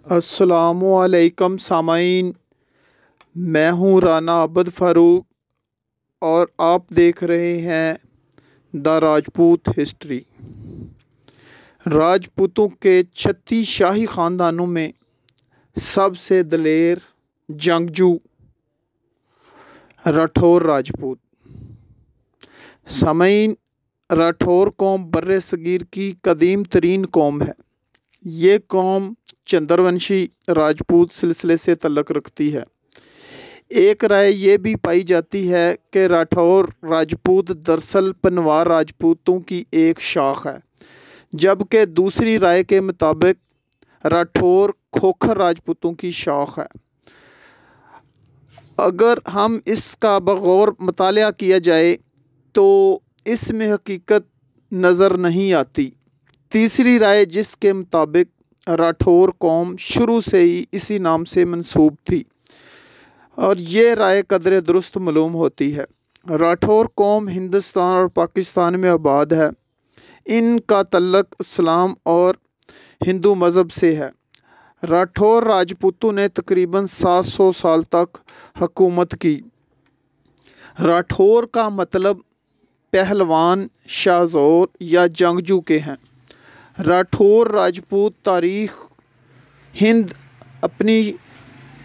अस्सलामुअलैकुम सामाईन, मैं हूँ राना अब्द फ़ारूक और आप देख रहे हैं द राजपूत हिस्ट्री। राजपूतों के 36 शाही ख़ानदानों में सबसे दलेर जंगजू राठौर राजपूत। सामाईन, राठौर कौम बर्रे सगीर की कदीम तरीन कौम है। ये कौम चंद्रवंशी राजपूत सिलसिले से तल्लुक़ रखती है। एक राय ये भी पाई जाती है कि राठौर राजपूत दरअसल पनवार राजपूतों की एक शाख है, जबकि दूसरी राय के मुताबिक राठौर खोखर राजपूतों की शाख है। अगर हम इसका बग़ौर मुतालिया किया जाए तो इसमें हकीकत नज़र नहीं आती। तीसरी राय जिसके मुताबिक राठौर कौम शुरू से ही इसी नाम से मंसूब थी और ये राय कदरे दुरुस्त मालूम होती है। राठौर कौम हिंदुस्तान और पाकिस्तान में आबाद है। इनका तल्लुक़ इस्लाम और हिंदू मज़हब से है। राठौर राजपूतों ने तकरीबन 700 साल तक हुकूमत की। राठौर का मतलब पहलवान, शाहज़ोर या जंगजू के हैं। राठौर राजपूत तारीख़ हिंद अपनी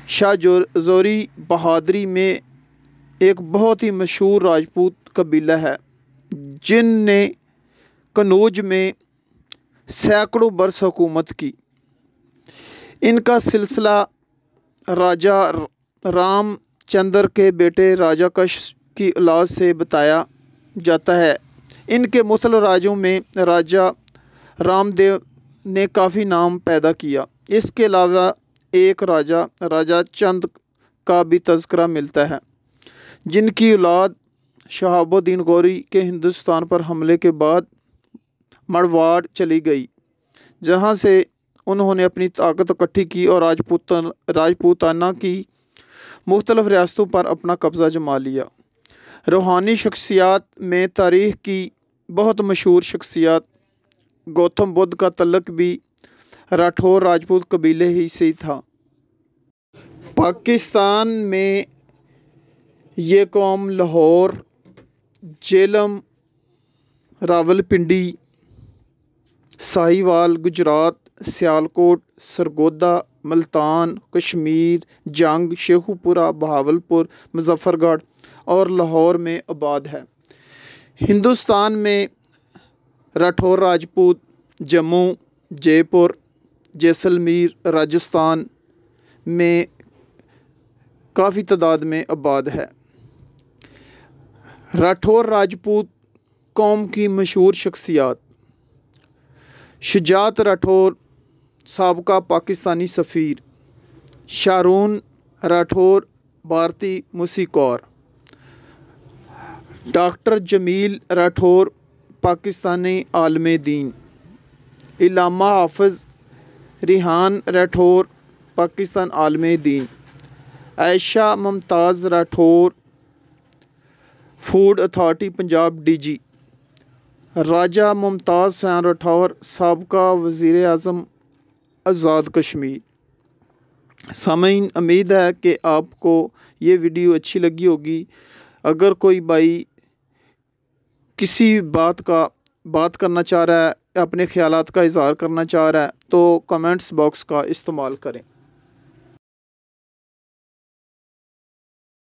शाहजोरी बहादुरी में एक बहुत ही मशहूर राजपूत कबीला है, जिनने कन्नौज में सैकड़ों बरस हुकूमत की। इनका सिलसिला राजा रामचंद्र के बेटे राजा कश की औलाद से बताया जाता है। इनके मुख्तलिफ राज्यों में राजा रामदेव ने काफ़ी नाम पैदा किया। इसके अलावा एक राजा चंद का भी तज़किरा मिलता है, जिनकी औलाद शहाबुद्दीन गौरी के हिंदुस्तान पर हमले के बाद मरवाड़ चली गई, जहां से उन्होंने अपनी ताकत इकट्ठी की और राजपूताना की मुख्तलिफ रियासतों पर अपना कब्ज़ा जमा लिया। रूहानी शख्सियात में तारीख़ की बहुत मशहूर शख्सियत गौतम बुद्ध का तल्लुक़ भी राठौर राजपूत कबीले ही से था। पाकिस्तान में ये कौम लाहौर, जेलम, रावलपिंडी, साहिवाल, गुजरात, सियालकोट, सरगोदा, मुल्तान, कश्मीर, जंग, शेखुपुरा, बहावलपुर, मुजफ्फरगढ़ और लाहौर में आबाद है। हिंदुस्तान में राठौर राजपूत जम्मू, जयपुर, जैसलमेर, राजस्थान में काफ़ी तादाद में आबाद है। राठौर राजपूत कौम की मशहूर शख्सियात: शुजात राठौर, साबका पाकिस्तानी सफ़ीर। शारून राठौर, भारतीय मूसीक़ार। डॉक्टर जमील राठौर, पाकिस्तानी आलमे दीन। इल्लामा हाफ़िज़ रिहान राठौर, पाकिस्तान आलमे दीन। Ayesha Mumtaz Rathore, food authority Punjab DG। राजा मुमताज़ शाह राठौर, साबका वज़ीर आज़म आज़ाद कश्मीर। सामीन, उम्मीद है कि आपको ये वीडियो अच्छी लगी होगी। अगर कोई भाई किसी बात करना चाह रहा है, अपने ख़यालात का इज़हार करना चाह रहा है, तो कमेंट्स बॉक्स का इस्तेमाल करें।